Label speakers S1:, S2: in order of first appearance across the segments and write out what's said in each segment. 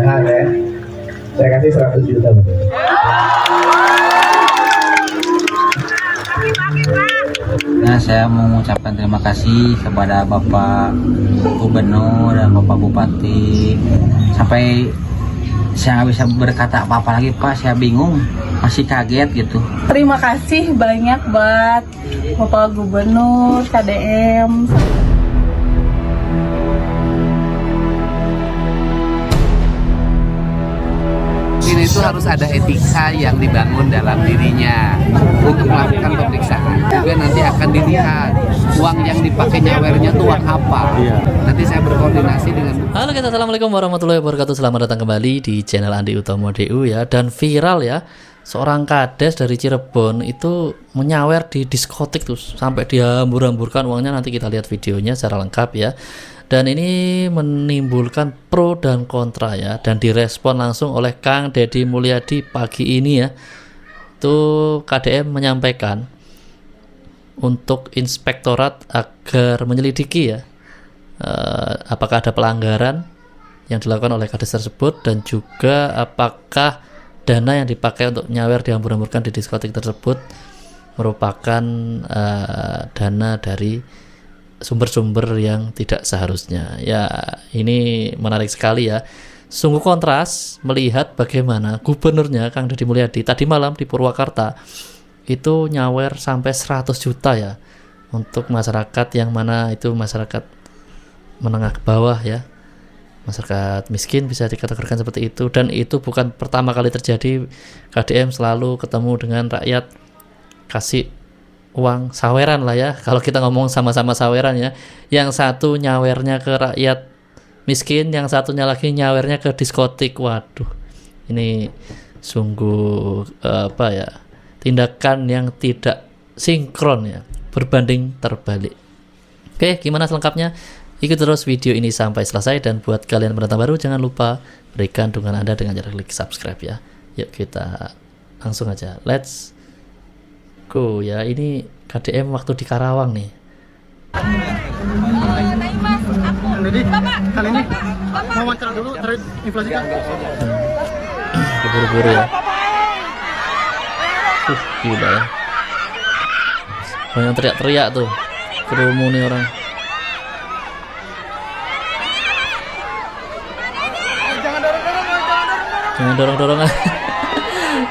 S1: mahal ya. Saya kasih 100 juta.
S2: Nah, saya mau mengucapkan terima kasih kepada Bapak Gubernur dan Bapak Bupati. Sampai saya nggak bisa berkata apa-apa lagi, Pak. Saya bingung, masih kaget gitu.
S3: Terima kasih banyak buat Bapak Gubernur, KDM.
S4: Ini itu harus ada etika yang dibangun dalam dirinya untuk melakukan pemeriksaan. Juga nanti akan dilihat uang yang dipakai nyawernya itu uang apa. Nanti saya berkoordinasi dengan.
S5: Halo guys, assalamualaikum warahmatullahi wabarakatuh. Selamat datang kembali di channel Andi Utomo DU ya. Dan viral ya, seorang kades dari Cirebon itu menyawer di diskotik tuh sampai dia hambur-hamburkan uangnya. Nanti kita lihat videonya secara lengkap ya. Dan ini menimbulkan pro dan kontra ya, dan direspon langsung oleh Kang Deddy Mulyadi pagi ini ya. Itu KDM menyampaikan untuk inspektorat agar menyelidiki ya, apakah ada pelanggaran yang dilakukan oleh kades tersebut, dan juga apakah dana yang dipakai untuk nyawer dihambur-hamburkan di diskotik tersebut merupakan dana dari sumber-sumber yang tidak seharusnya. Ya, ini menarik sekali ya. Sungguh kontras melihat bagaimana gubernurnya Kang Deddy Mulyadi tadi malam di Purwakarta itu nyawer sampai 100 juta ya untuk masyarakat yang mana itu masyarakat menengah ke bawah ya. Masyarakat miskin bisa dikategorikan seperti itu, dan itu bukan pertama kali terjadi. KDM selalu ketemu dengan rakyat kasih uang saweran lah ya, kalau kita ngomong sama-sama saweran ya. Yang satu nyawernya ke rakyat miskin, yang satunya lagi nyawernya ke diskotik. Waduh, ini sungguh apa ya, tindakan yang tidak sinkron ya, berbanding terbalik. Oke, gimana selengkapnya? Ikuti terus video ini sampai selesai, dan buat kalian penonton baru jangan lupa berikan dukungan Anda dengan cara klik subscribe ya. Yuk kita langsung aja, let's go ya. Ini KDM waktu di Karawang nih.
S6: Jadi kali ini mau wawancara dulu terkait inflasi kan?
S5: Buru-buru ya. Gila ya. Banyak teriak-teriak tuh, kerumun nih orang. Jangan dorong-dorongan.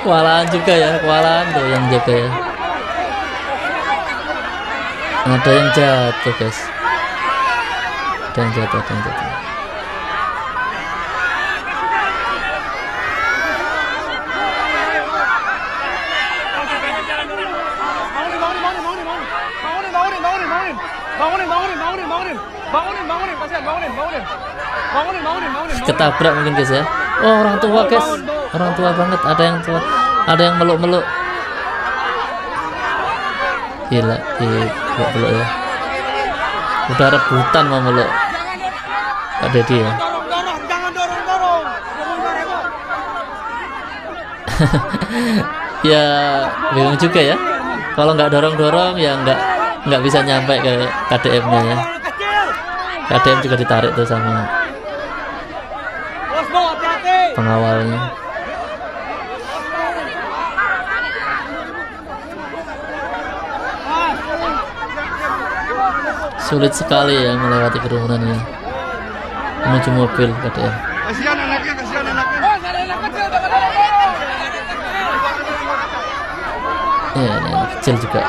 S5: Kewalahan juga ya, kewalahan tuh yang jaga ya. Ada yang jatuh guys, ada yang jatuh, ada yang jatuh. Ketabrak mungkin guys ya. Oh, orang tua guys, orang tua banget. Ada yang tua, ada yang meluk-meluk. Gila, peluk ya. Udah rebutan mau meluk Pak Deddy ya. Ya bingung juga ya, kalau nggak dorong-dorong ya nggak bisa nyampe ke KDM-nya ya. KDM juga ditarik tuh sama pengawalnya. Sulit sekali ya melewati kerumunan ini menuju mobil KDM.
S6: Kasihan anaknya, kasihan anaknya.
S5: Ya, ini anak kecil juga.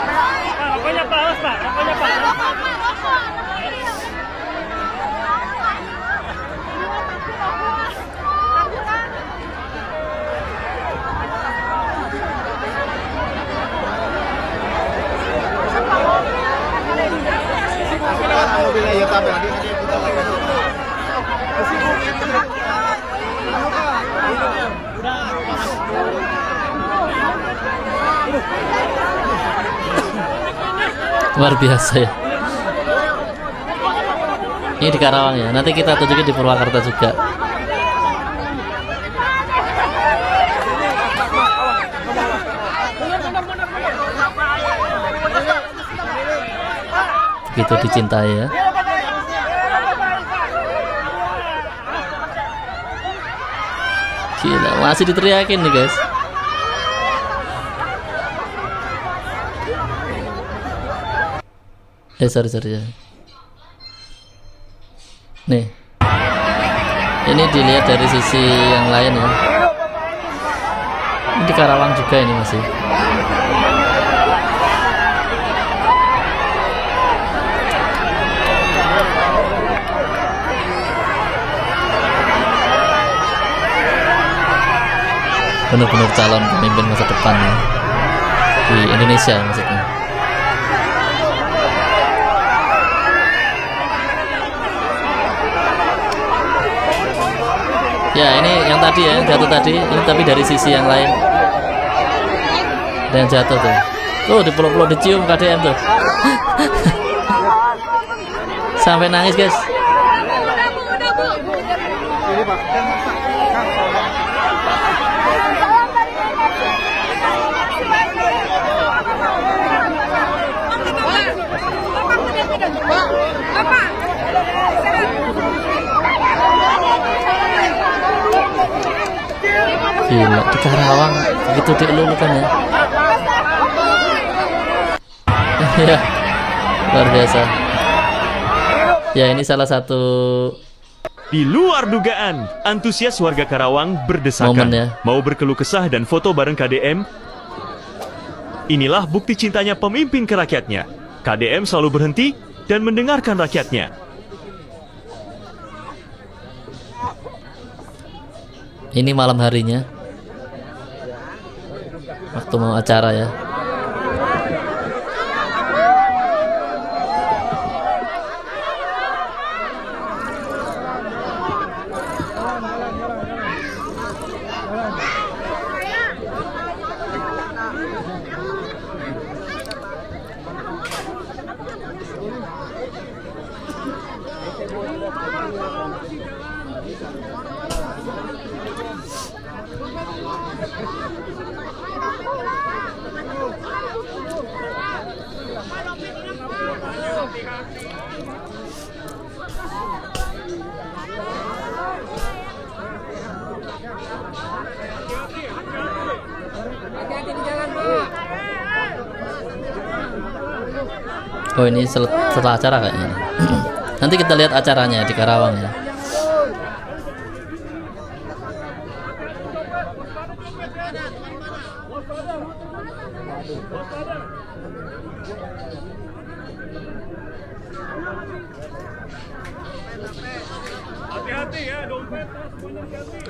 S5: Luar biasa ya. Ini di Karawang ya. Nanti kita tunjukin di Purwakarta juga. Begitu dicintai ya. Gila, masih diteriakin nih guys. Sorry ya. Nih, ini dilihat dari sisi yang lain ya. Ini di Karawang juga ini masih. Benar-benar calon pemimpin masa depan ya. Di Indonesia maksudnya. Ya ini yang tadi ya, jatuh tadi, ini tapi dari sisi yang lain. Ada yang jatuh tuh. Tuh dipeluk-peluk, dicium KDM tuh. Sampai nangis guys. Gila, di Karawang begitu dielulukan ya. Ya, luar biasa. Ya, ini salah satu
S7: Di luar dugaan, antusias warga Karawang berdesakan.
S5: momen ya.
S7: Mau berkeluh kesah dan foto bareng KDM. Inilah bukti cintanya pemimpin ke rakyatnya. KDM selalu berhenti dan mendengarkan rakyatnya.
S5: Ini malam harinya, waktu mau acara ya. Oh ini setelah acara kayaknya. Nanti kita lihat acaranya di Karawang ya.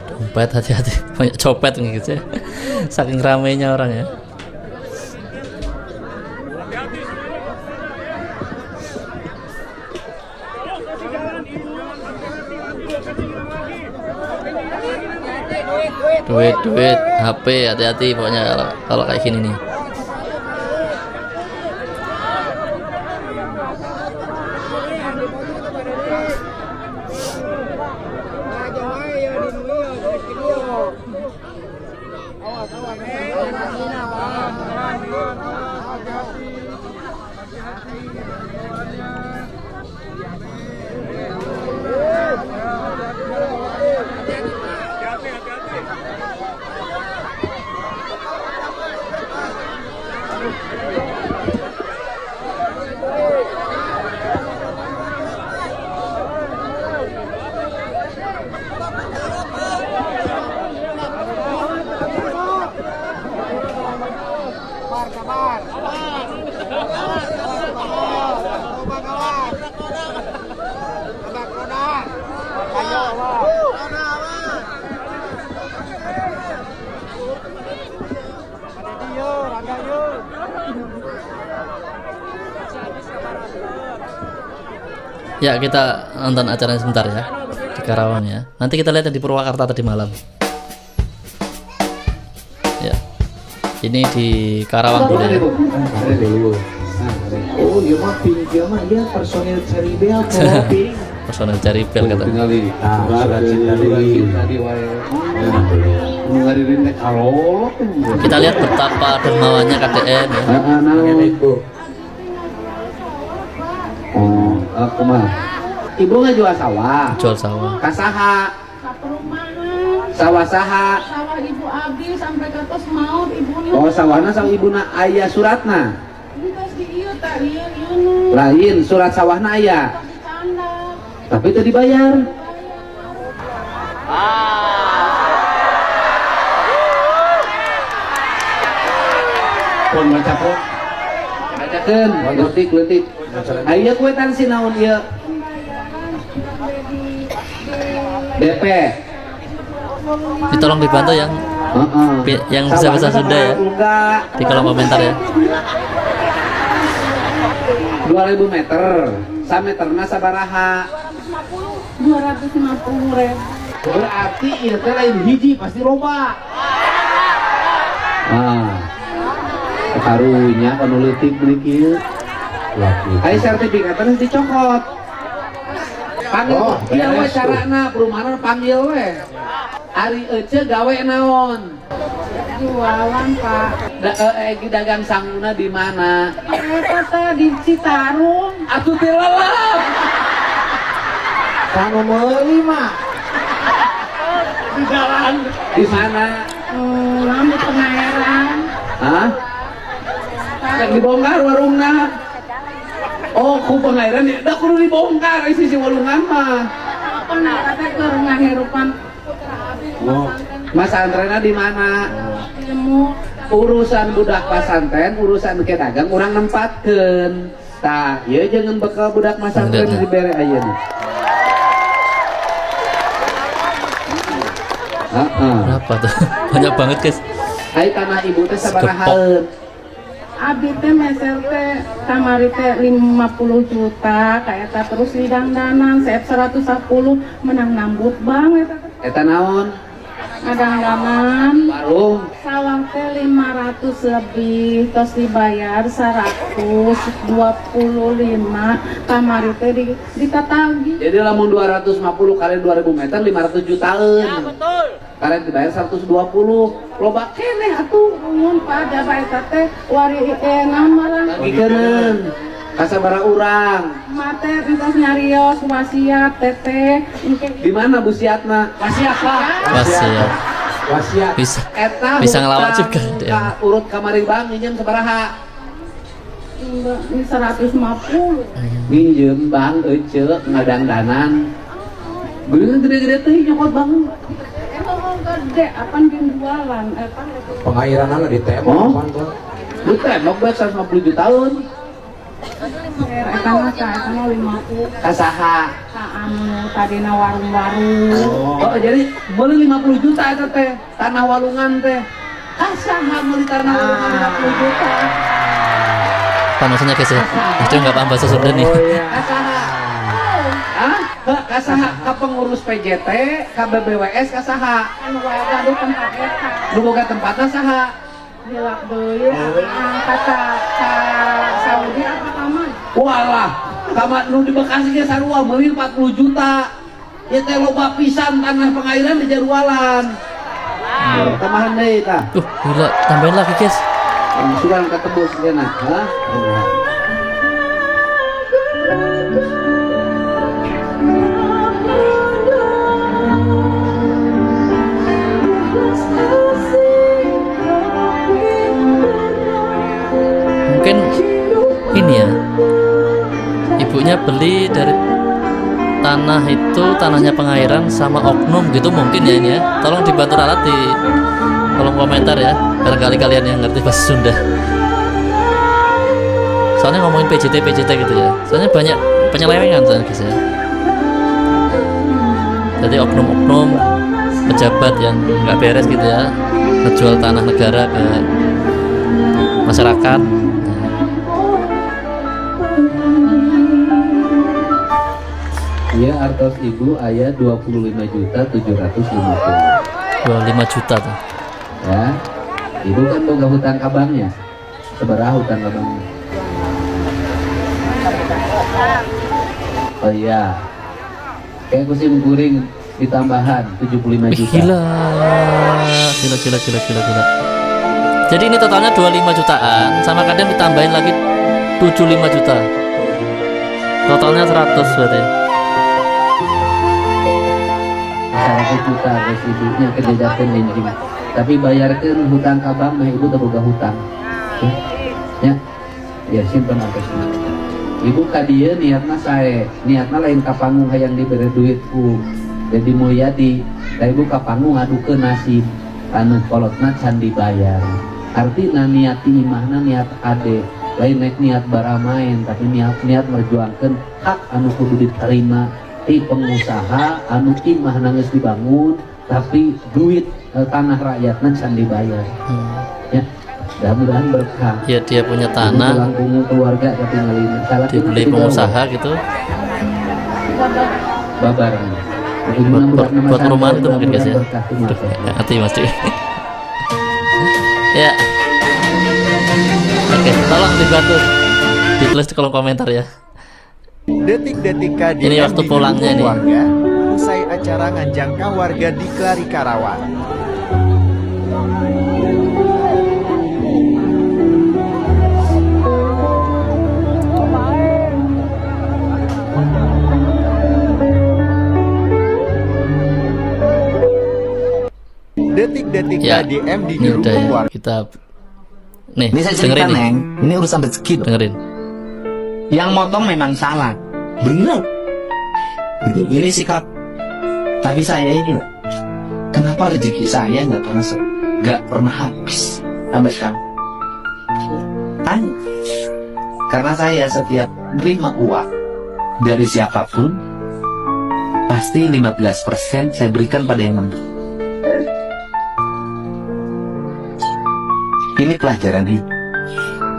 S5: Dompet hati-hati, banyak copet gitu ya. Saking ramainya orang ya. Duit, HP, hati-hati pokoknya kalau kayak gini nih. Ya kita nonton acaranya sebentar ya di Karawang ya. Nanti kita lihat yang di Purwakarta tadi malam. Ya, ini di Karawang dulu ya.
S1: Oh, dia mah pink, dia mah dia personil cari bel, pink.
S5: Personel cari bel kata. Kita lihat betapa dermawannya KDM ya.
S1: Ibu nggak jual sawah.
S5: Jual sawah.
S1: Kasaha.
S4: Sawah saha?
S3: Sawah ibu Abi sampai ke tos maut ibu
S4: Oh, sawahna sama ibuna aya suratna.
S3: Terus di ieu tah ieu
S4: Lain surat sawahna aya.
S3: canda.
S4: Tapi itu dibayar. Pun baca pun. Bacakeun, letik. Aya kuetan si naon ieu? DP.
S5: Ditolong dibantu yang yang bisa bahasa Sunda ya.
S4: Enggak.
S5: Di kolom komentar ya.
S4: 2000 meter. Sameterna sabaraha?
S3: 250.000.
S4: Berarti ieu teh lain hiji pasti loba. Karunya anu leutik beli kieu. Ai sertifikatna dicokot. Panggil ieu we carana perumahan panggil we. Ari ece gawe naon?
S3: Jualan Pak.
S4: Dagang sanguna di mana?
S3: Eta teh di Citarum.
S4: Atuh teh lelep.
S1: Kanu meuli mah.
S4: Di jalan. Di mana?
S3: Di Pengairan.
S4: Hah? Yang dibongkar warungna. Oh, ku Pengairan ya. Da kudu dibongkar sisi walungan mah.
S3: Pengairan teh keur ngahirupan
S4: Mas Andrena di mana?
S3: ilmu.
S4: Urusan budak pasantren, urusan ke dagang urang nempatkeun. Tah, ieu jangan bekal budak pasantren dibere ayeuna.
S5: Berapa tuh? Banyak banget guys.
S4: Hai tanah ibu teh sabarahaeun?
S3: Abi teh mesel teh kamari teh 50 juta kayak eta terus didangdanan CF 110 menang nambut banget
S4: Eta naon?
S3: ngadangdanan
S4: Warung.
S3: sawang teh 500 lebih terus dibayar 125 kamari teh ditatagi.
S4: Jadi lamun 250 kali 2000 meter 500 jutaan. Ya betul. Kalian dibayar 120. Loba keneh atuh.
S3: Mun pada bae eta teh wari ngamarang
S4: Gikeun. Kasabaraha urang?
S3: mate entah nyarios wasiat teteh
S4: Di mana busiatna? Wasiat Pak.
S5: Wasiat.
S1: Wasiat.
S5: Bisa.
S4: Eta
S5: Bisa ngelawak
S4: hutang
S5: juga,
S4: ka
S5: dia.
S4: urut kamari bang minjem sabaraha?
S3: ini 150.
S4: Minjem bang ece ngadangdanan. Geuleun gede-gede teh nyokot bang.
S3: Emang gede apa jualan
S1: Pengairan di tembok
S4: Oh.
S1: apaan tuh?
S4: Lu tembok bae 150 jutaan.
S3: eta mah ka 50
S4: Kasaha?
S3: ka anu tadina warung-warung.
S4: Oh, jadi boleh 50 juta eta teh tanah walungan teh. Kasaha meuli tanah walungan 50 juta.
S5: Panasnya guys ya. Itu nggak paham bahasa Sunda nih.
S4: Kasaha? Hah? Kasaha ka pengurus PJT, ka BBWS kasaha?
S3: Anu wae gaduh tempat eta.
S4: Nu boga tempatna saha?
S3: Hilak deui angkat ka Saudi apa kamar?
S4: Walah, kamar nu di Bekasi ge sarua meuli 40 juta. Ya teh loba pisan tanah pengairan di Jarualan. Tambahan deui tah.
S5: Gila, tambahin lagi guys.
S4: Sugan ketebus cenah, hah?
S5: Mungkin ini ya, ibunya beli dari tanah itu, tanahnya Pengairan sama oknum gitu mungkin ya ini ya. Tolong dibantu ralat di kolom komentar ya, barangkali kalian yang ngerti bahasa Sunda. Soalnya ngomongin PJT gitu ya, soalnya banyak penyelewengan soalnya guys ya. Jadi oknum-oknum pejabat yang nggak beres gitu ya, ngejual tanah negara ke masyarakat.
S4: Iya, artos ibu aya 25.750.000.
S5: 25 juta tuh.
S4: Ya. Ibu kan boga hutang kabangnya. Sabaraha hutang kabangnya? Oh iya. Kayak kusim kuring ditambahan 75
S5: Wih,
S4: juta.
S5: gila. Jadi ini totalnya 25 jutaan, sama kadang ditambahin lagi 75 juta. Totalnya 100 berarti.
S8: 1 juta residunya kejajakan benjing. Tapi bayarkan hutang kabang mah ibu terboga hutang. Ya simpen sampai sini. Ibu kadia niatna sae, niatna lain ka panggung hayang diberi duitku. Jadi mulyadi, da ibu ka panggung ngadukeun nasib anu kolotna can dibayar. Artina niat ti imahna niat ade, lain niat baramain, tapi niat merjuangkeun hak anu kudu diterima ti pengusaha anu imahna geus dibangun, tapi duit tanah rakyatna can dibayar. Ya, mudah-mudahan berkah.
S5: Ya dia punya tanah,
S8: keluarga
S5: dibeli pengusaha gitu.
S8: Babaran.
S5: Buat perumahan itu mungkin guys ya. Hati Mas Dewi. Ya. Oke, tolong dibantu ditulis di kolom komentar ya.
S9: Detik-detik KDM
S5: Ini waktu pulangnya nih.
S9: Warga, usai acara nganjangka warga di Klari Karawang. Detik-detik
S5: Ya,
S9: KDM di
S5: ini udah ya.
S9: warga.
S5: Kita nih,
S10: Ini saya cerita
S5: dengerin nih.
S10: Neng, ini urusan rezeki loh.
S5: Dengerin.
S10: Yang motong memang salah, bener. Ini sikap. Tapi saya ini, kenapa rezeki saya nggak pernah habis sampai sekarang? Kan? Karena saya setiap terima uang dari siapapun, pasti 15% saya berikan pada yang mampu. Ini pelajaran hidup.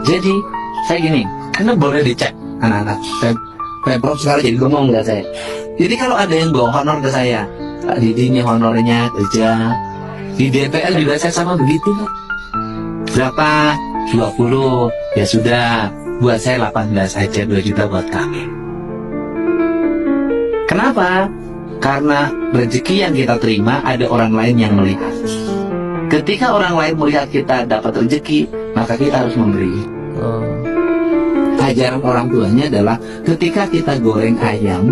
S10: Jadi saya gini, karena boleh dicek anak-anak. Pemprov sekarang jadi ngomong nggak saya. Jadi kalau ada yang bawa honor ke saya, Pak Didi ini honornya kerja di DPR juga saya sama begitu. Berapa? 20. Ya sudah, buat saya 18 aja, 2 juta buat kami. Kenapa? Karena rezeki yang kita terima ada orang lain yang melihat. Ketika orang lain melihat kita dapat rezeki, maka kita harus memberi. Ajaran orang tuanya adalah ketika kita goreng ayam,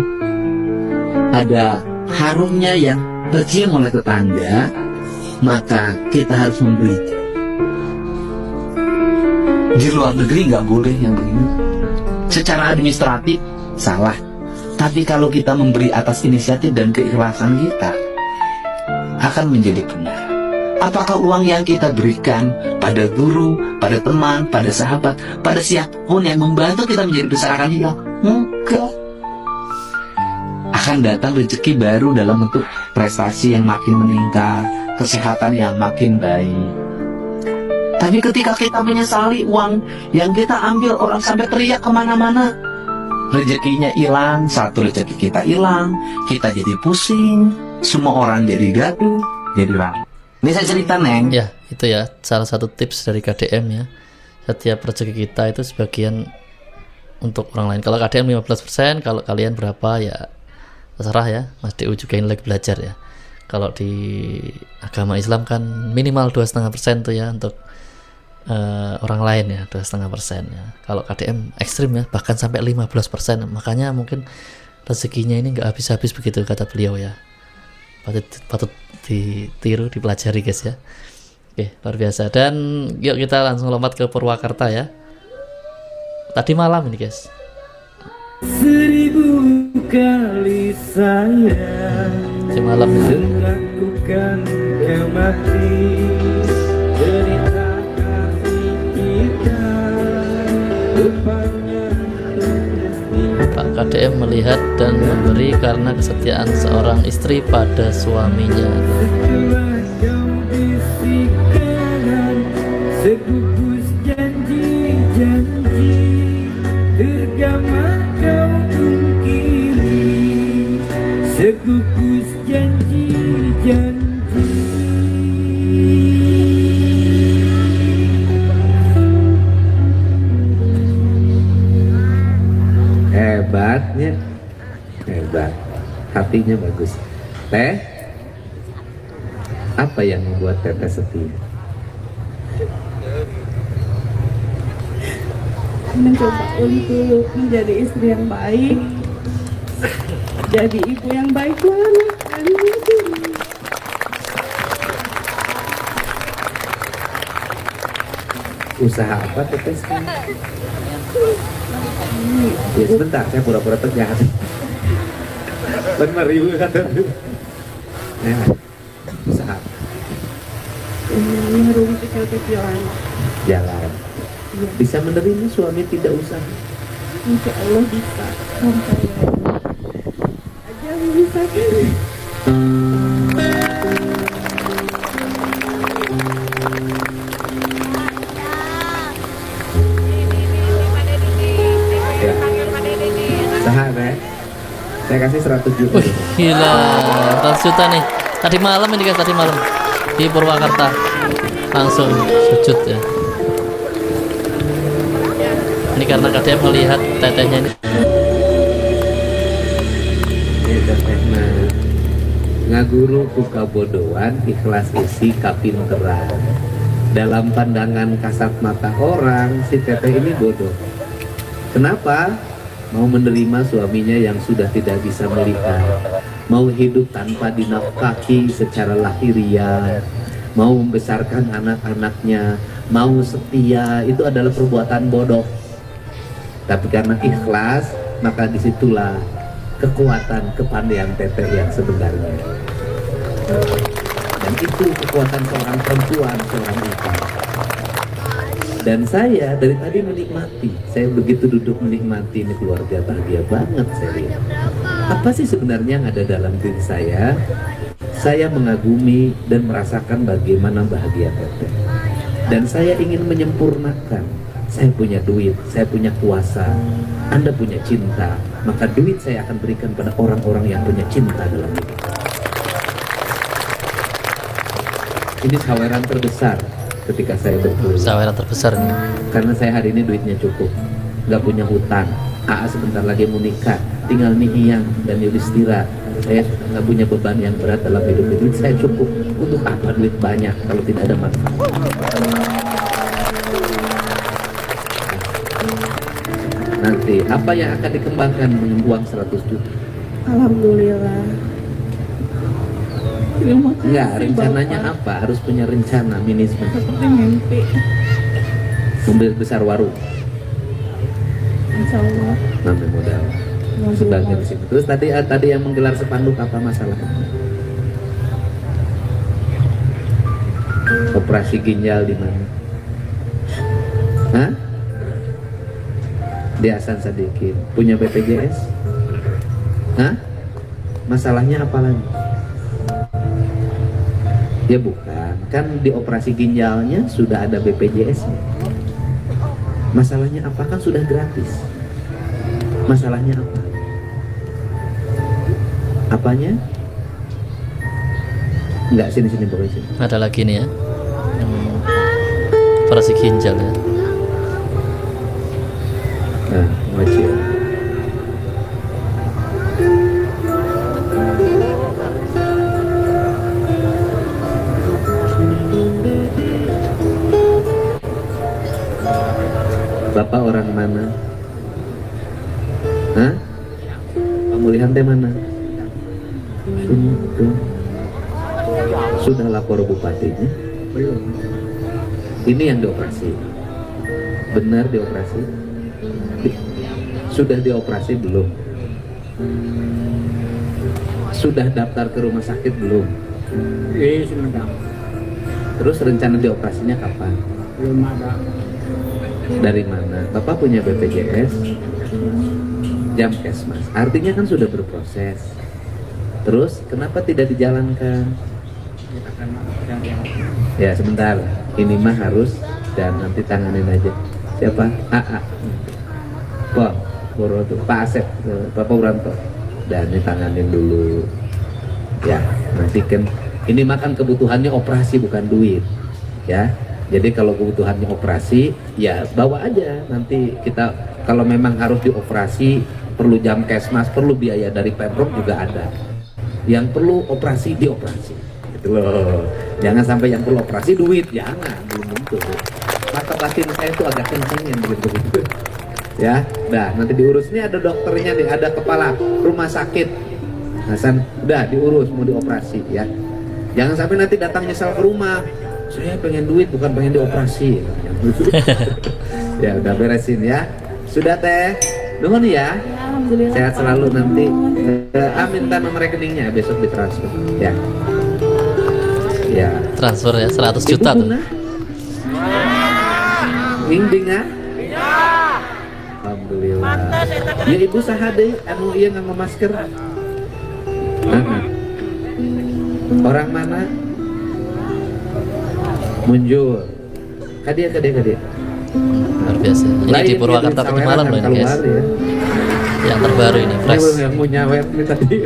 S10: ada harumnya yang tercium oleh tetangga, maka kita harus memberi. Di luar negeri nggak boleh yang begini. Secara administratif salah. Tapi kalau kita memberi atas inisiatif dan keikhlasan kita, akan menjadi benar. Apakah uang yang kita berikan pada guru, pada teman, pada sahabat, pada siapapun yang membantu kita menjadi besar akan hilang? Enggak. Akan datang rezeki baru dalam bentuk prestasi yang makin meningkat, kesehatan yang makin baik. Tapi ketika kita menyesali uang yang kita ambil, orang sampai teriak kemana-mana, rezekinya hilang, satu rezeki kita hilang, kita jadi pusing, semua orang jadi gaduh, jadi ragu. Ini saya cerita Neng.
S5: Ya, itu ya salah satu tips dari KDM ya. Setiap rezeki kita itu sebagian untuk orang lain. Kalau KDM 15%, kalau kalian berapa ya terserah ya. Mas DU juga ini lagi belajar ya. Kalau di agama Islam kan minimal 2,5% tuh ya untuk orang lain ya, 2,5% ya. Kalau KDM ekstrim ya, bahkan sampai 15%. Makanya mungkin rezekinya ini nggak habis-habis begitu kata beliau ya. Patut ditiru, dipelajari guys ya. Oke, luar biasa. Dan yuk kita langsung lompat ke Purwakarta ya. Tadi malam ini guys.
S11: 1000 kali sayang
S5: malam ya.
S11: Melakukan kemati cerita kasih kita Pak
S5: KDM melihat dan memberi karena kesetiaan seorang istri pada suaminya.
S11: Setelah kau bisikan segugus janji-janji, tergama kau ungkiri segugus janji-janji.
S8: Hebatnya, hebat, hatinya bagus. Teh, apa yang membuat Teteh setia?
S3: Mencoba untuk menjadi istri yang baik, jadi ibu yang baik banget.
S8: Usaha apa teteh sekarang? Ya sebentar, saya pura-pura tegas. Benar ibu kata. Nah, usaha.
S3: Kecil-kecilan.
S8: Jalan. Bisa menerima suami tidak usaha?
S3: Insya Allah bisa. Sampai aja bisa kan.
S8: Ya. Usaha teh. Saya kasih 100 juta.
S5: Wih, gila, 100 juta nih. Tadi malam ini guys, tadi malam di Purwakarta. Langsung sujud ya. Ini karena KDM melihat tetehnya ini.
S8: Ngaguru buka bodohan, ikhlas isi kapinteran. Dalam pandangan kasat mata orang, si teteh ini bodoh. Kenapa? Mau menerima suaminya yang sudah tidak bisa melihat, mau hidup tanpa dinafkahi secara lahiriah, mau membesarkan anak-anaknya, mau setia, itu adalah perbuatan bodoh. Tapi karena ikhlas, maka disitulah kekuatan kepandaian teteh yang sebenarnya. Dan itu kekuatan seorang perempuan, seorang ibu. Dan saya dari tadi menikmati, saya begitu duduk menikmati ini keluarga bahagia banget saya lihat. Apa sih sebenarnya yang ada dalam diri saya? Saya mengagumi dan merasakan bagaimana bahagia teteh. Dan saya ingin menyempurnakan. Saya punya duit, saya punya kuasa, Anda punya cinta, maka duit saya akan berikan pada orang-orang yang punya cinta dalam hidup. Ini saweran terbesar ketika saya berkuliah.
S5: Saweran terbesar nih.
S8: Karena saya hari ini duitnya cukup, nggak punya hutang. AA sebentar lagi mau nikah, tinggal Nihiyang dan Yudhistira. Saya nggak punya beban yang berat dalam hidup. Duit saya cukup. Untuk apa duit banyak kalau tidak ada manfaat? Nanti apa yang akan dikembangkan dengan uang 100 juta?
S3: Alhamdulillah. Terima kasih.
S8: Enggak, rencananya
S3: Bapak.
S8: apa? Harus punya rencana minimal.
S3: Seperti mimpi.
S8: Mobil besar warung,
S3: Insya Allah.
S8: ngambil modal. Sebagian di sini. Terus tadi yang menggelar spanduk apa masalah? Operasi ginjal di mana? Hah? Di Hasan Sadikin. Punya BPJS? Hah? Masalahnya apa lagi? Ya bukan, kan di operasi ginjalnya sudah ada BPJS-nya. Masalahnya apa? Kan sudah gratis. Masalahnya apa? Apanya? Enggak, sini pokoknya sini.
S5: Ada lagi nih ya. Operasi ginjal ya.
S8: Nah, wajib. Bapak orang mana? Hah? Pemulihan teh mana? Sudah lapor bupatinya? Belum. Ini yang dioperasi. Benar dioperasi? Sudah dioperasi belum? Sudah daftar ke rumah sakit belum?
S6: Sebentar.
S8: Terus rencana dioperasinya kapan?
S6: Belum ada.
S8: Dari mana? Bapak punya BPJS? Jamkesmas. Artinya kan sudah berproses. Terus kenapa tidak dijalankan? Ya sebentar. Ini mah harus dan nanti tanganin aja. Siapa? AA. Kok? Pak Asep, Bapak Uranto. Dan ditanganin dulu. Ya, nanti kan ini makan kebutuhannya operasi bukan duit. Ya. Jadi kalau kebutuhannya operasi, ya bawa aja. Nanti kita kalau memang harus dioperasi, perlu Jamkesmas, perlu biaya dari Pemprov juga ada. Yang perlu operasi dioperasi. Gitu loh. Jangan sampai yang perlu operasi duit, jangan, belum tentu. Maka batin saya itu agak kencengin begitu. Ya, nah nanti diurus. Ini ada dokternya nih, ada kepala rumah sakit Hasan, udah diurus mau dioperasi ya. Jangan sampai nanti datang nyesal ke rumah. Saya pengen duit bukan pengen dioperasi. Ya udah beresin ya. Sudah teh. Nuhun ya.
S3: Alhamdulillah.
S8: Sehat selalu nanti. Minta nomor rekeningnya besok ditransfer ya. Ya.
S5: Transfer ya 100 juta tuh.
S8: Bimbing ya? Alhamdulillah. Ya ibu sahade anu ieu nganggo masker. Orang mana? Muncul. Kadia.
S5: Luar biasa. Ini di Purwakarta Petumalan loh ini guys.
S8: Ya.
S5: Yang terbaru ini fresh.
S8: Yang mau nyawer ini tadi.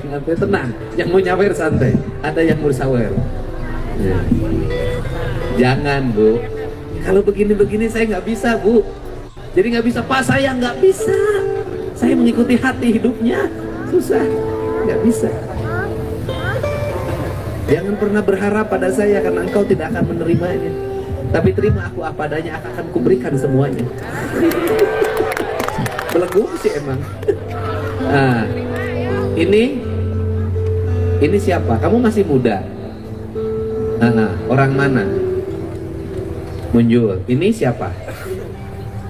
S8: Nanti tenang. Yang mau nyawer santai. Ada yang mau sawer. Ya. Jangan Bu. Kalau begini-begini saya nggak bisa Bu. Jadi nggak bisa Pak, saya nggak bisa. Saya mengikuti hati hidupnya. Susah. Nggak bisa. Jangan pernah berharap pada saya karena engkau tidak akan menerimanya. Tapi terima aku apa adanya, aku akan kuberikan semuanya. Belenggu sih emang. Nah, ini siapa? Kamu masih muda. Orang mana? Muncul. Ini siapa?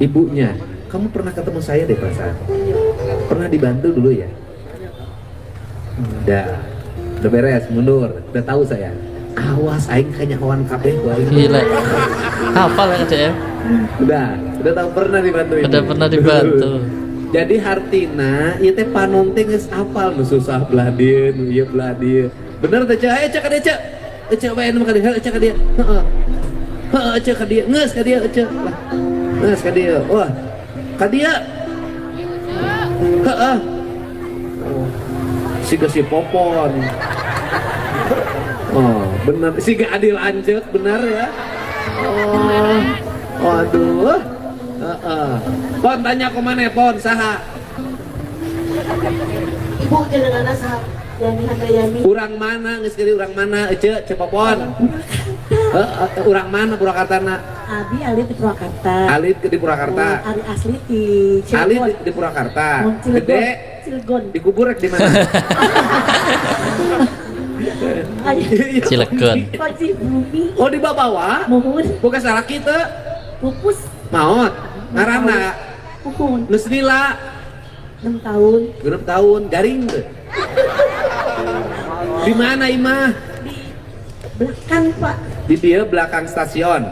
S8: Ibunya. Kamu pernah ketemu saya deh perasaan. Pernah dibantu dulu ya? Udah beres, mundur. Udah tahu saya. Awas aing kayaknya kawan kabeh gua ini.
S5: Gila. Hafal ya KDM?
S8: Udah tahu pernah dibantu.
S5: Udah pernah dibantu.
S8: Jadi hartina ieu teh panon teh geus hafal nu susah belah dieu, nu ieu belah dieu. Bener teh Cek? Cek ka dieu Cek. Cek bae nu ka dieu, Cek ka dieu. Heeh, Cek ka dieu. Geus ka dieu Cek. Geus ka dieu. Wah. Ka dieu. Heeh. Siga si Popon. Oh, bener. Siga Adil Anceuk, bener ya. Oh. Waduh. Pon tanya ke mana Pon saha?
S12: Ibu jenengan saha? Yani.
S8: Urang mana? Geus kali urang mana? Ece Cepopon. Urang mana Purwakartana?
S12: Abi alit di Purwakarta.
S8: Alit di Purwakarta.
S12: Ari asli di Cilegon.
S8: Alit di Purwakarta. Gede
S12: Cilegon.
S8: Dikubur di mana?
S5: Cilegon.
S12: Kunci bumi.
S8: Oh di bawah?
S12: Mohon.
S8: Bukan salah kita.
S12: Pupus.
S8: Maot. Ngaranna.
S12: Mohon.
S8: Nusnila.
S12: 6 tahun.
S8: 6 tahun. Garing tuh. Di mana Imah?
S12: Di belakang Pak.
S8: Di dia belakang stasiun.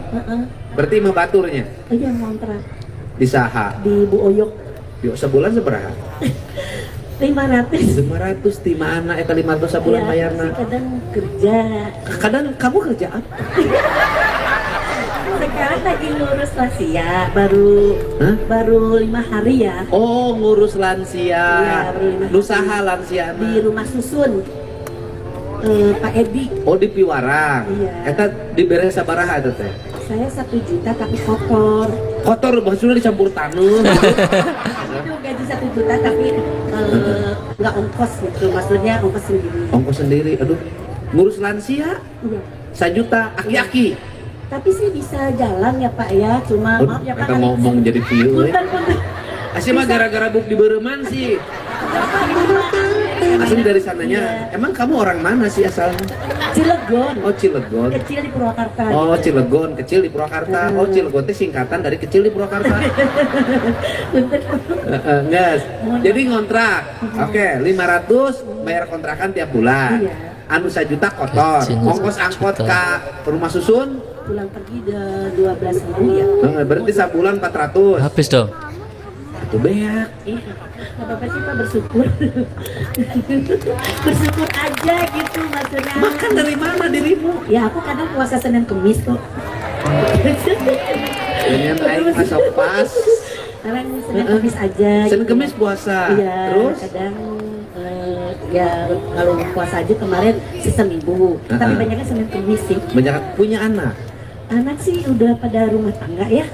S8: Berarti Imah Baturnya.
S12: Iya ngontrak.
S8: Di saha?
S12: Di Bu Oyok.
S8: Yuk sebulan seberapa?
S12: 500.
S8: 500 di mana? Eta 500 sebulan
S12: ya,
S8: bayarna.
S12: Kadang kerja.
S8: Kadang kamu kerja apa?
S12: Sekarang lagi ngurus lansia, baru 5 hari ya.
S8: Oh, ngurus lansia.
S12: Iya,
S8: Nusaha lansia
S12: di rumah susun. Pak Edi.
S8: Oh, di Piwarang.
S12: Iya.
S8: Eta dibere sabaraha eta teh?
S12: Saya 1 juta tapi kotor.
S8: Kotor maksudnya dicampur tanah.
S12: Itu gaji 1 juta tapi nggak ongkos gitu, maksudnya ongkos sendiri.
S8: Ongkos sendiri, aduh. Ngurus lansia?
S12: Iya.
S8: 1 juta, aki-aki.
S12: Tapi sih bisa jalan ya Pak ya, cuma maaf ya Pak.
S8: Kita mau jadi pieu.
S12: Punten.
S8: Asli mah gara-gara buk di Bereman sih. Asli dari sananya. Emang kamu orang mana sih asalnya?
S12: Cilegon.
S8: Oh Cilegon.
S12: Kecil di Purwakarta.
S8: Oh Cilegon, kecil di Purwakarta. Oh Cilegon itu singkatan dari kecil di Purwakarta. Nges. Jadi ngontrak. Oke, 500 bayar kontrakan tiap bulan. Anu 1 juta kotor. Ongkos angkot ke rumah susun
S12: pulang pergi 12.000 ya.
S8: Berarti sebulan 400.
S5: Habis dong.
S8: Itu banyak.
S12: Iya. Nggak apa-apa sih Pak, bersyukur. Bersyukur aja gitu maksudnya.
S8: Makan dari mana dirimu?
S12: Ya aku kadang puasa Senin Kemis kok.
S8: Ini naik masuk pas.
S12: Kadang Senin Kemis aja.
S8: Senin Kemis puasa.
S12: Iya.
S8: Terus?
S12: Kadang ya kalau puasa aja kemarin seminggu. Tapi banyaknya Senin Kemis sih.
S8: Banyak punya anak.
S12: Anak sih udah pada rumah tangga ya.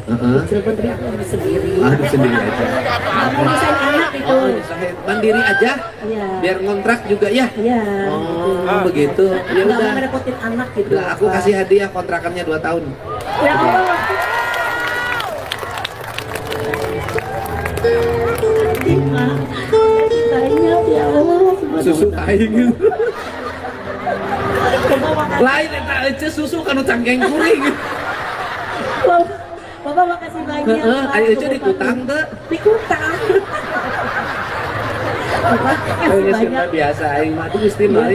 S12: Cilegon tapi aku harus sendiri.
S8: Harus sendiri aja.
S12: Aku misalnya anak itu.
S8: Oh, mandiri aja.
S12: Iya.
S8: Biar ngontrak juga ya.
S12: Iya.
S8: Oh, begitu. Ya
S12: nggak
S8: udah.
S12: mau ngerepotin anak gitu.
S8: Nah, aku kasih hadiah kontrakannya 2 tahun.
S12: Ya Allah. Banyak ya Allah.
S8: susu aing lain eta aja susu kanu cangkeng kuring
S12: Bapak makasih banyak.
S8: ayo aja dikutang teh
S12: Dikutang. Bapak makasih banyak.
S8: biasa aing mah tuh istimewa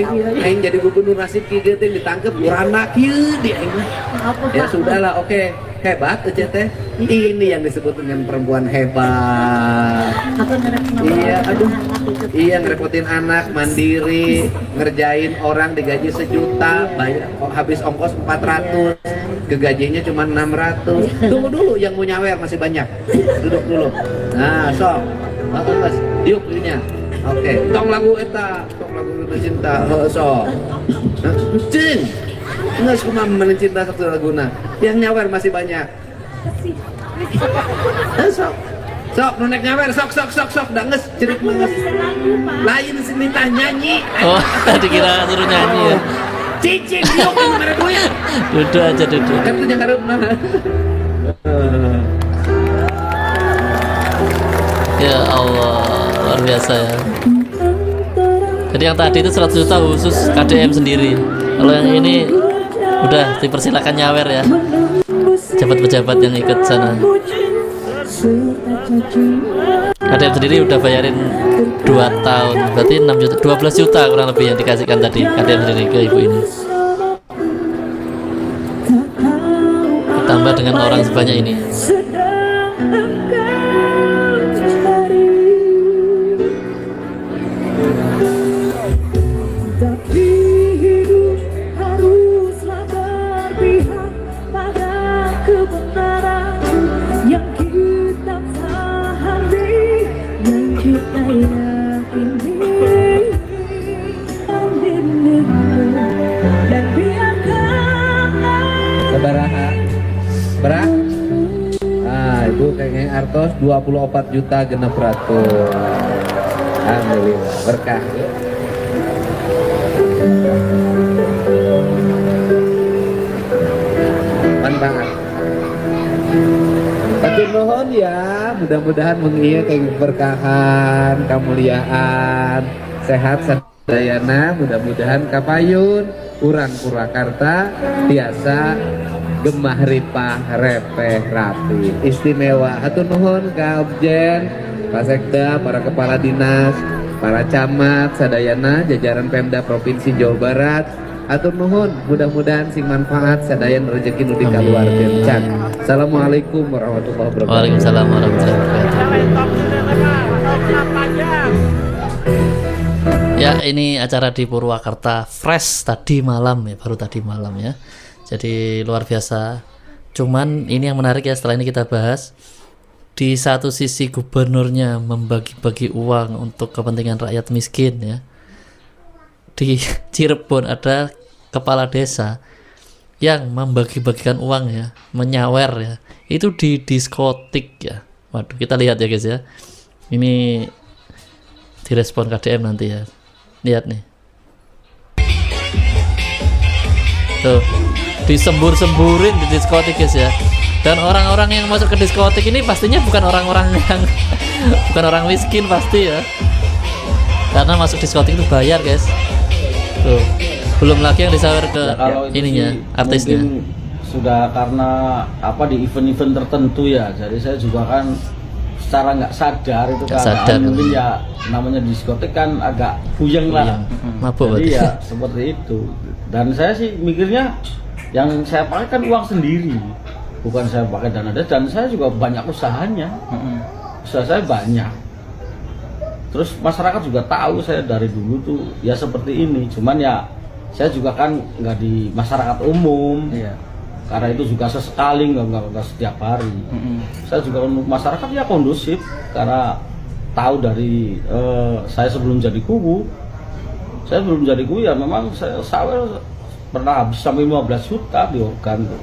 S8: aing jadi gubernur nasib kieu teh ditangkep urana kieu di aing mah. Ya sudahlah, oke. Hebat aja teh. Ini yang disebut dengan perempuan hebat. Iya, aduh. Iya, ngerepotin anak, mandiri, ngerjain orang digaji 1 juta, bayar habis ongkos 400, kegajinya cuma 600. Tunggu dulu, yang mau nyawer masih banyak. Duduk dulu. Nah, sok. Mas, yuk ininya. Oke, tong lagu eta, tong lagu cinta, sok. Cing. Nggak cuma mencinta satu laguna, yang nyawer masih banyak. Sok, nonek nyawer, sok, danges, cerik menges. Lain sini tah nyanyi.
S5: Oh, dikira suruh nyanyi ya.
S8: Cicing, yuk, kemana duit.
S5: Duduk aja, duduk.
S8: Kan tuh yang harus
S5: Ya Allah, luar biasa ya. Jadi yang tadi itu 100 juta khusus KDM sendiri. Kalau yang ini udah dipersilakan nyawer ya, pejabat-pejabat yang ikut sana. KDM sendiri udah bayarin 2 tahun, berarti 6 juta, 12 juta kurang lebih yang dikasihkan tadi KDM sendiri ke ibu ini. Ditambah dengan orang sebanyak ini.
S8: Ibu kengeng artos 24 juta genep ratus. Alhamdulillah berkah. Banget. Hatur nuhun ya, mudah-mudahan mengieu keberkahan, kemuliaan, sehat sadayana, mudah-mudahan kapayun urang Purwakarta tiasa gemah ripah repeh rapi istimewa. Hatur nuhun ka Objen, Pak Sekda, para kepala dinas, para camat sadayana, jajaran Pemda Provinsi Jawa Barat. Hatur nuhun, mudah-mudahan sing manfaat sadayan rezeki nu dikaluarkeun can. Assalamualaikum warahmatullahi wabarakatuh.
S5: Waalaikumsalam warahmatullahi wabarakatuh. Ya, ini acara di Purwakarta fresh tadi malam ya, baru tadi malam ya. Jadi luar biasa. Cuman ini yang menarik ya, setelah ini kita bahas. Di satu sisi gubernurnya membagi-bagi uang untuk kepentingan rakyat miskin ya. Di Cirebon ada kepala desa yang membagi-bagikan uang ya, menyawer ya. Itu di diskotik ya. Waduh, kita lihat ya guys ya. Ini direspon KDM nanti ya. Lihat nih. Tuh, disembur-semburin di diskotik guys ya. Dan orang-orang yang masuk ke diskotik ini pastinya bukan orang-orang yang bukan orang miskin pasti ya. Karena masuk diskotik itu bayar guys. Tuh, belum lagi yang disawer ke
S2: kalau
S5: ininya, artisnya.
S2: Sudah karena apa di event-event tertentu ya. Jadi saya juga kan secara nggak sadar itu kan mungkin ya namanya diskotik kan agak puyeng lah.
S5: Mabuk
S2: jadi ya seperti itu. Dan saya sih mikirnya yang saya pakai kan uang sendiri, bukan saya pakai dana desa. Dan saya juga banyak usahanya, usaha saya banyak. Terus masyarakat juga tahu saya dari dulu tuh ya seperti ini. Cuman ya saya juga kan nggak di masyarakat umum, karena itu juga sesekali nggak setiap hari. Saya juga untuk masyarakat ya kondusif karena tahu dari saya sebelum jadi kubu. Saya belum jadi kubu ya memang saya pernah habis sampai 15 juta di organ tuh.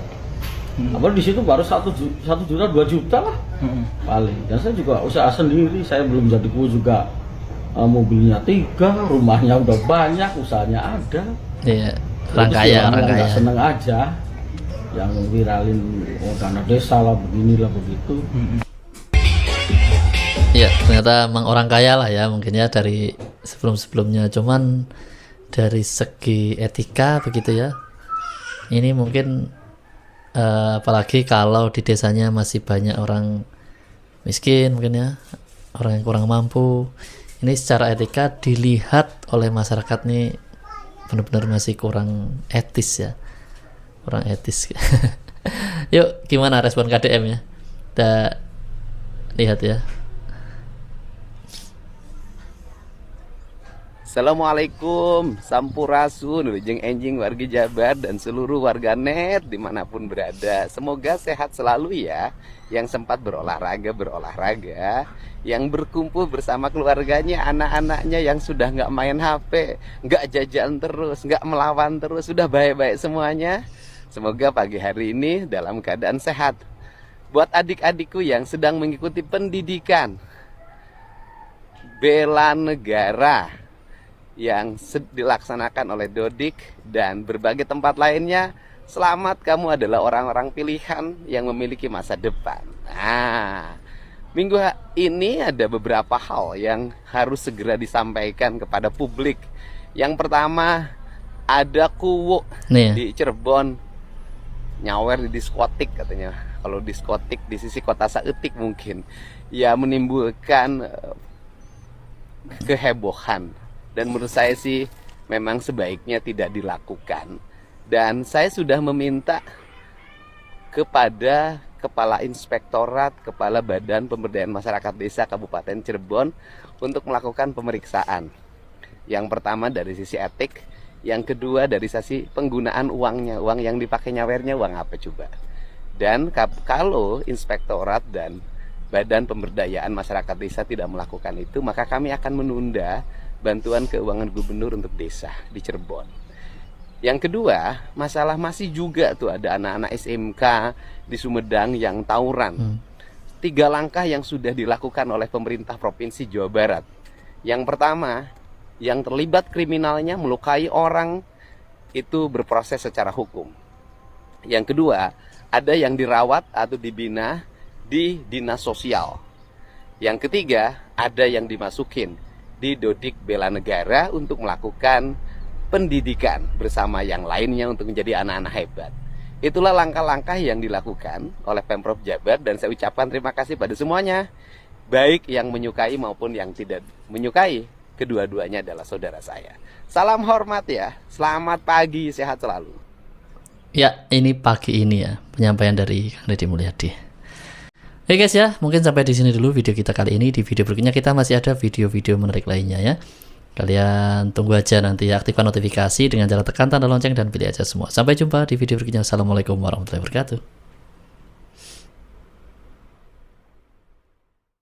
S2: Apalagi di situ baru 1 juta 2 juta lah paling. Dan saya juga usaha sendiri. Saya belum jadi kubu juga mobilnya 3, rumahnya udah banyak, usahanya ada.
S5: Iya, orang kaya.
S2: Seneng aja yang viralin dana desa lah beginilah begitu.
S5: Iya, ternyata emang orang kaya lah ya, mungkin ya dari sebelum-sebelumnya. Cuman dari segi etika begitu ya, ini mungkin apalagi kalau di desanya masih banyak orang miskin mungkin ya, orang yang kurang mampu, ini secara etika dilihat oleh masyarakat nih benar-benar masih kurang etis ya, kurang etis. Yuk, gimana respon KDM ya? Kita lihat ya.
S13: Assalamualaikum, sampurasun, jeung enjing wargi Jabar dan seluruh warganet dimanapun berada. Semoga sehat selalu ya. Yang sempat berolahraga, yang berkumpul bersama keluarganya, anak-anaknya yang sudah nggak main HP, nggak jajan terus, nggak melawan terus, sudah baik-baik semuanya. Semoga pagi hari ini dalam keadaan sehat. Buat adik-adikku yang sedang mengikuti pendidikan bela negara yang dilaksanakan oleh Dodik dan berbagai tempat lainnya, selamat, kamu adalah orang-orang pilihan yang memiliki masa depan. Nah, minggu ini ada beberapa hal yang harus segera disampaikan kepada publik. Yang pertama, ada kuwu di Cirebon nyawer di diskotik katanya. Kalau diskotik di sisi kota Saeutik mungkin ya menimbulkan kehebohan. Dan menurut saya sih memang sebaiknya tidak dilakukan. Dan saya sudah meminta kepada Kepala Inspektorat, Kepala Badan Pemberdayaan Masyarakat Desa Kabupaten Cirebon untuk melakukan pemeriksaan. Yang pertama dari sisi etik, yang kedua dari sisi penggunaan uangnya, uang yang dipakai nyawernya uang apa coba. Dan kalau Inspektorat dan Badan Pemberdayaan Masyarakat Desa tidak melakukan itu, maka kami akan menunda bantuan keuangan gubernur untuk desa di Cirebon. Yang kedua, masalah masih juga tuh ada anak-anak SMK di Sumedang yang tawuran. 3 langkah yang sudah dilakukan oleh pemerintah Provinsi Jawa Barat. Yang pertama, yang terlibat kriminalnya melukai orang itu berproses secara hukum. Yang kedua, ada yang dirawat atau dibina di dinas sosial. Yang ketiga, ada yang dimasukin di Dodik Bela Negara untuk melakukan pendidikan bersama yang lainnya untuk menjadi anak-anak hebat. Itulah langkah-langkah yang dilakukan oleh Pemprov Jabar dan saya ucapkan terima kasih pada semuanya, baik yang menyukai maupun yang tidak menyukai. Kedua-duanya adalah saudara saya. Salam hormat ya, selamat pagi, sehat selalu.
S5: Ya, ini pagi ini ya penyampaian dari Kang Deddy Mulyadi. Oke guys ya, mungkin sampai di sini dulu video kita kali ini. Di video berikutnya kita masih ada video-video menarik lainnya ya. Kalian tunggu aja nanti, aktifkan notifikasi dengan cara tekan tanda lonceng dan pilih aja semua. Sampai jumpa di video berikutnya. Assalamualaikum warahmatullahi wabarakatuh.